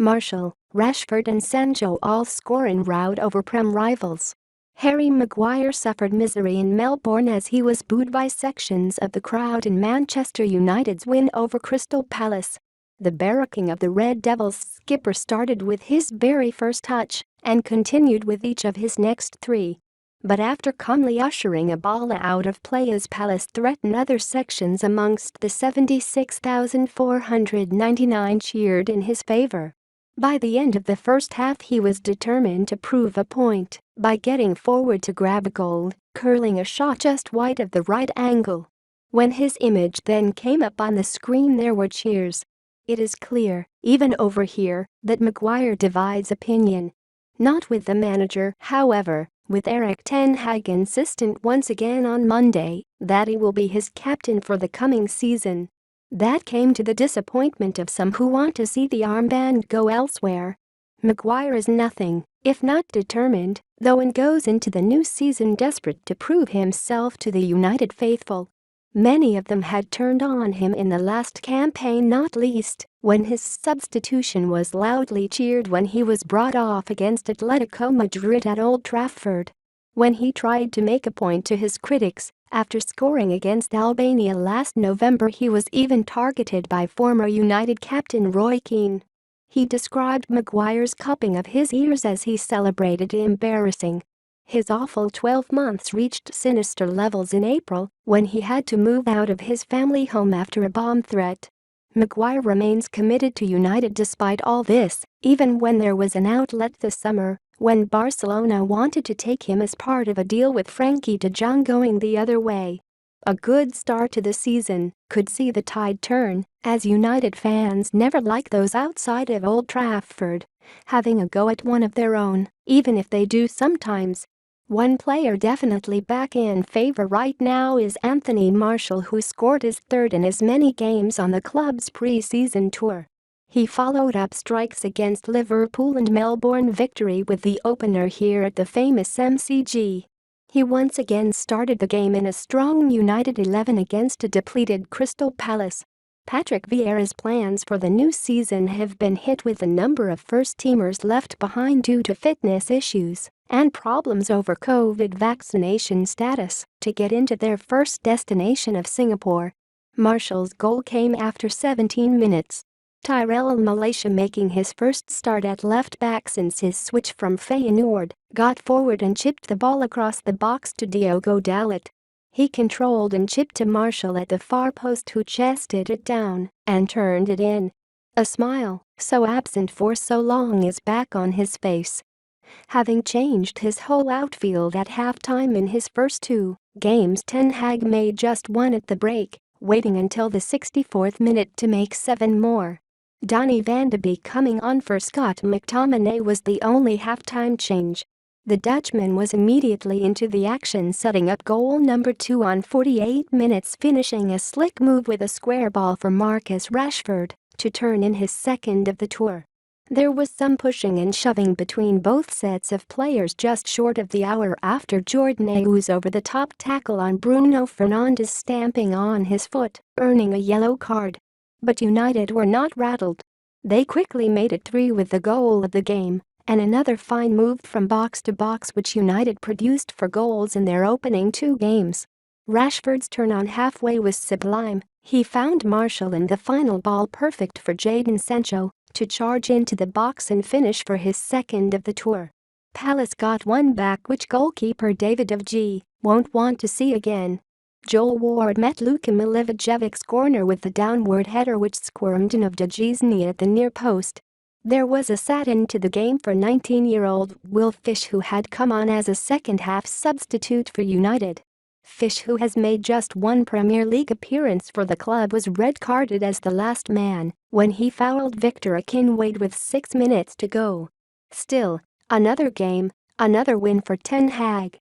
Martial, Rashford and Sancho all score in rout over Prem rivals. Harry Maguire suffered misery in Melbourne as he was booed by sections of the crowd in Manchester United's win over Crystal Palace. The barracking of the Red Devils skipper started with his very first touch and continued with each of his next three. But after calmly ushering a ball out of play as Palace threatened other sections amongst the 76,499 cheered in his favour. By the end of the first half he was determined to prove a point by getting forward to grab a goal, curling a shot just wide of the right angle. When his image then came up on the screen there were cheers. It is clear, even over here, that Maguire divides opinion. Not with the manager, however, with Erik ten Hag insistent once again on Monday that he will be his captain for the coming season. That came to the disappointment of some who want to see the armband go elsewhere. Maguire is nothing if not determined, though, and goes into the new season desperate to prove himself to the United faithful. Many of them had turned on him in the last campaign, not least when his substitution was loudly cheered when he was brought off against Atletico Madrid at Old Trafford. When he tried to make a point to his critics after scoring against Albania last November, he was even targeted by former United captain Roy Keane. He described Maguire's cupping of his ears as he celebrated embarrassing. His awful 12 months reached sinister levels in April when he had to move out of his family home after a bomb threat. Maguire remains committed to United despite all this, even when there was an outlet this summer when Barcelona wanted to take him as part of a deal with Frenkie de Jong going the other way. A good start to the season could see the tide turn, as United fans never like those outside of Old Trafford having a go at one of their own, even if they do sometimes. One player definitely back in favour right now is Anthony Martial, who scored his third in as many games on the club's pre-season tour. He followed up strikes against Liverpool and Melbourne victory with the opener here at the famous MCG. He once again started the game in a strong United 11 against a depleted Crystal Palace. Patrick Vieira's plans for the new season have been hit with a number of first-teamers left behind due to fitness issues and problems over COVID vaccination status to get into their first destination of Singapore. Martial's goal came after 17 minutes. Tyrell Malaysia, making his first start at left-back since his switch from Feyenoord, got forward and chipped the ball across the box to Diogo Dalot. He controlled and chipped to Martial at the far post, who chested it down and turned it in. A smile, so absent for so long, is back on his face. Having changed his whole outfield at halftime in his first two games, Ten Hag made just one at the break, waiting until the 64th minute to make 7 more. Donny van de Beek coming on for Scott McTominay was the only halftime change. The Dutchman was immediately into the action, setting up goal number 2 on 48 minutes, finishing a slick move with a square ball for Marcus Rashford to turn in his second of the tour. There was some pushing and shoving between both sets of players just short of the hour after Jordan Ayew's over-the-top tackle on Bruno Fernandes, stamping on his foot, earning a yellow card. But United were not rattled. They quickly made it 3 with the goal of the game, and another fine move from box to box which United produced for goals in their opening 2 games. Rashford's turn on halfway was sublime. He found Martial in the final ball, perfect for Jadon Sancho to charge into the box and finish for his second of the tour. Palace got one back which goalkeeper David of G won't want to see again. Joel Ward met Luka Milivicevic's corner with the downward header which squirmed in of De G's knee at the near post. There was a sad end to the game for 19-year-old Will Fish, who had come on as a second-half substitute for United. Fish, who has made just one Premier League appearance for the club, was red-carded as the last man when he fouled Victor Akinwade with 6 minutes to go. Still, another game, another win for Ten Hag.